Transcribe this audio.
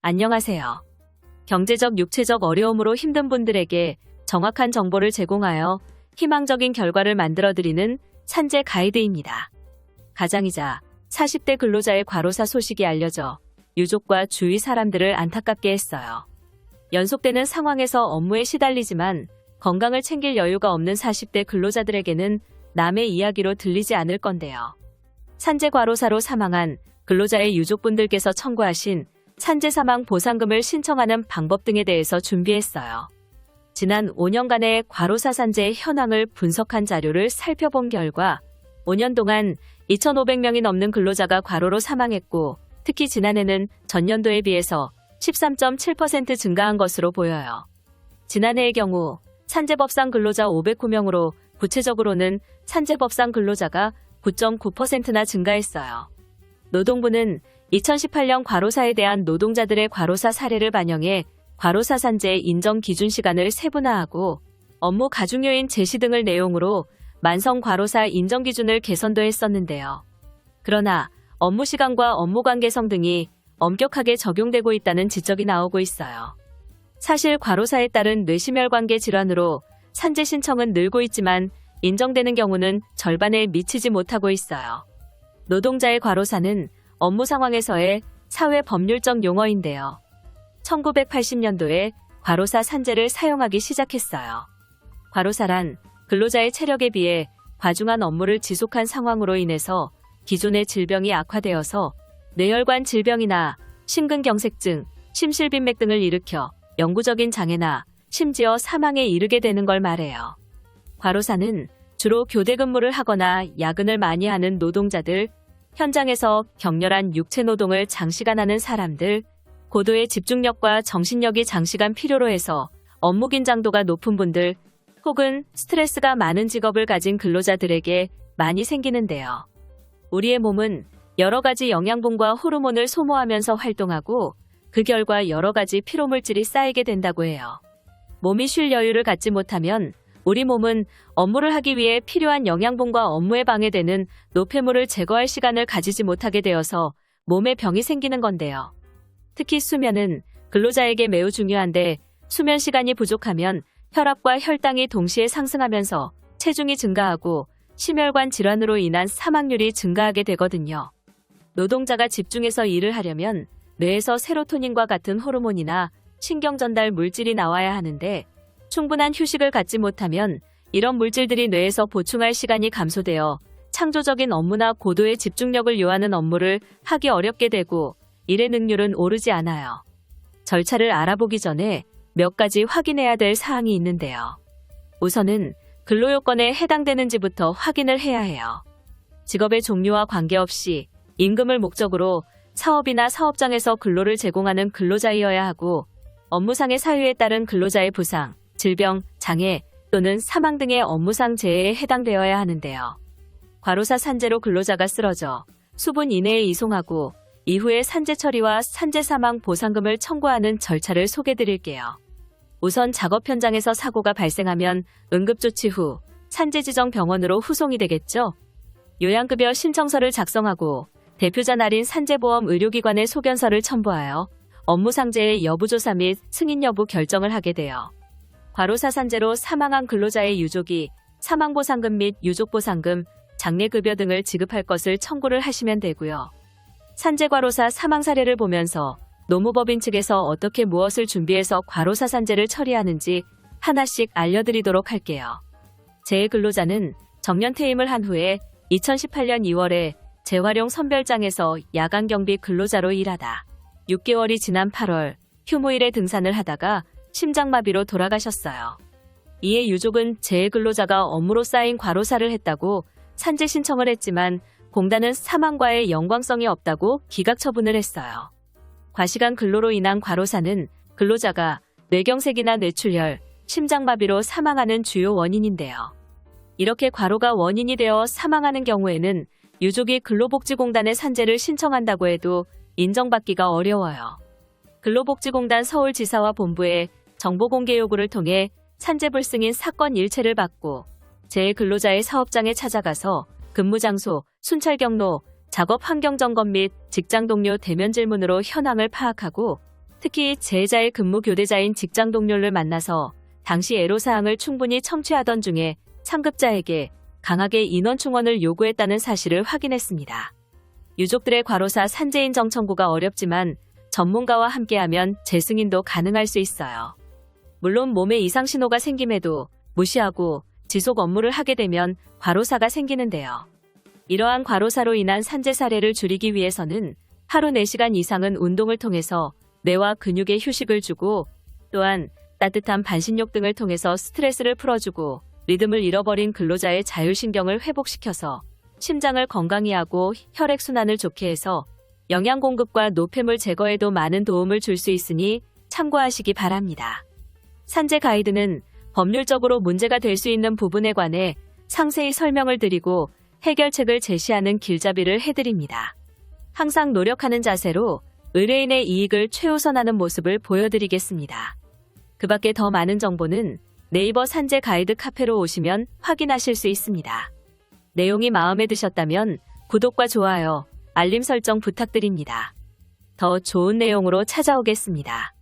안녕하세요. 경제적, 육체적 어려움으로 힘든 분들에게 정확한 정보를 제공하여 희망적인 결과를 만들어드리는 산재 가이드입니다. 가장이자 40대 근로자의 과로사 소식이 알려져 유족과 주위 사람들을 안타깝게 했어요. 연속되는 상황에서 업무에 시달리지만 건강을 챙길 여유가 없는 40대 근로자들에게는 남의 이야기로 들리지 않을 건데요. 산재 과로사로 사망한 근로자의 유족분들께서 청구하신 산재 사망 보상금을 신청하는 방법 등에 대해서 준비했어요. 지난 5년간의 과로사 산재의 현황을 분석한 자료를 살펴본 결과 5년 동안 2,500명이 넘는 근로자가 과로로 사망했고, 특히 지난해는 전년도에 비해서 13.7% 증가한 것으로 보여요. 지난해의 경우 산재법상 근로자 509명으로 구체적으로는 산재법상 근로자가 9.9%나 증가했어요. 노동부는 2018년 과로사에 대한 노동자들의 과로사 사례를 반영해 과로사 산재 인정 기준 시간을 세분화하고 업무 가중 요인 제시 등을 내용으로 만성 과로사 인정 기준을 개선도 했었는데요. 그러나 업무 시간과 업무 관계성 등이 엄격하게 적용되고 있다는 지적이 나오고 있어요. 사실 과로사에 따른 뇌심혈관계 질환으로 산재 신청은 늘고 있지만 인정되는 경우는 절반에 미치지 못하고 있어요. 노동자의 과로사는 업무 상황에서의 사회 법률적 용어인데요. 1980년도에 과로사 산재를 사용하기 시작했어요. 과로사란 근로자의 체력에 비해 과중한 업무를 지속한 상황으로 인해서 기존의 질병이 악화되어서 뇌혈관 질병이나 심근경색증, 심실빈맥 등을 일으켜 영구적인 장애나 심지어 사망에 이르게 되는 걸 말해요. 과로사는 주로 교대 근무를 하거나 야근을 많이 하는 노동자들, 현장에서 격렬한 육체 노동을 장시간 하는 사람들, 고도의 집중력과 정신력이 장시간 필요로 해서 업무 긴장도가 높은 분들, 혹은 스트레스가 많은 직업을 가진 근로자들에게 많이 생기는데요. 우리의 몸은 여러 가지 영양분과 호르몬을 소모하면서 활동하고 그 결과 여러 가지 피로물질이 쌓이게 된다고 해요. 몸이 쉴 여유를 갖지 못하면 우리 몸은 업무를 하기 위해 필요한 영양분과 업무에 방해되는 노폐물을 제거할 시간을 가지지 못하게 되어서 몸에 병이 생기는 건데요. 특히 수면은 근로자에게 매우 중요한데 수면 시간이 부족하면 혈압과 혈당이 동시에 상승하면서 체중이 증가하고 심혈관 질환으로 인한 사망률이 증가하게 되거든요. 노동자가 집중해서 일을 하려면 뇌에서 세로토닌과 같은 호르몬이나 신경 전달 물질이 나와야 하는데 충분한 휴식을 갖지 못하면 이런 물질들이 뇌에서 보충할 시간이 감소되어 창조적인 업무나 고도의 집중력을 요하는 업무를 하기 어렵게 되고 일의 능률은 오르지 않아요. 절차를 알아보기 전에 몇 가지 확인해야 될 사항이 있는데요. 우선은 근로요건에 해당되는지부터 확인을 해야 해요. 직업의 종류와 관계없이 임금을 목적으로 사업이나 사업장에서 근로를 제공하는 근로자이어야 하고 업무상의 사유에 따른 근로자의 부상, 질병, 장애 또는 사망 등의 업무상 재해에 해당되어야 하는데요. 과로사 산재로 근로자가 쓰러져 수분 이내에 이송하고 이후에 산재 처리와 산재 사망 보상금을 청구하는 절차를 소개드릴게요. 우선 작업 현장에서 사고가 발생하면 응급조치 후 산재 지정 병원으로 후송이 되겠죠. 요양급여 신청서를 작성하고 대표자 날인 산재보험 의료기관에 소견서를 첨부하여 업무상재의 여부조사 및 승인 여부 결정을 하게 돼요. 과로사 산재로 사망한 근로자의 유족이 사망보상금 및 유족보상금, 장례급여 등을 지급할 것을 청구를 하시면 되고요. 산재과로사 사망 사례를 보면서 노무법인 측에서 어떻게 무엇을 준비해서 과로사 산재를 처리하는지 하나씩 알려드리도록 할게요. 재해근로자는 정년퇴임을 한 후에 2018년 2월에 재활용 선별장에서 야간경비 근로자로 일하다 6개월이 지난 8월 휴무일에 등산을 하다가 심장마비로 돌아가셨어요. 이에 유족은 재해근로자가 업무로 쌓인 과로사를 했다고 산재 신청을 했지만 공단은 사망과의 연관성이 없다고 기각 처분을 했어요. 과시간 근로로 인한 과로사는 근로자가 뇌경색이나 뇌출혈, 심장마비로 사망하는 주요 원인인데요. 이렇게 과로가 원인이 되어 사망하는 경우에는 유족이 근로복지공단에 산재를 신청한다고 해도 인정받기가 어려워요. 근로복지공단 서울지사와 본부에 정보공개 요구를 통해 산재불승인 사건 일체를 받고 재해근로자의 사업장에 찾아가서 근무장소, 순찰경로, 작업 환경 점검 및 직장 동료 대면 질문으로 현황을 파악하고 특히 제1 근무 교대자인 직장 동료를 만나서 당시 애로사항을 충분히 청취하던 중에 상급자에게 강하게 인원 충원을 요구했다는 사실을 확인했습니다. 유족들의 과로사 산재인정 청구가 어렵지만 전문가와 함께하면 재승인도 가능할 수 있어요. 물론 몸에 이상 신호가 생김에도 무시하고 지속 업무를 하게 되면 과로사가 생기는데요. 이러한 과로사로 인한 산재 사례를 줄이기 위해서는 하루 4시간 이상은 운동을 통해서 뇌와 근육에 휴식을 주고 또한 따뜻한 반신욕 등을 통해서 스트레스를 풀어주고 리듬을 잃어버린 근로자의 자율신경을 회복시켜서 심장을 건강히 하고 혈액순환을 좋게 해서 영양 공급과 노폐물 제거에도 많은 도움을 줄 수 있으니 참고하시기 바랍니다. 산재 가이드는 법률적으로 문제가 될 수 있는 부분에 관해 상세히 설명을 드리고 해결책을 제시하는 길잡이를 해드립니다. 항상 노력하는 자세로 의뢰인의 이익을 최우선하는 모습을 보여드리겠습니다. 그 밖에 더 많은 정보는 네이버 산재 가이드 카페로 오시면 확인하실 수 있습니다. 내용이 마음에 드셨다면 구독과 좋아요, 알림 설정 부탁드립니다. 더 좋은 내용으로 찾아오겠습니다.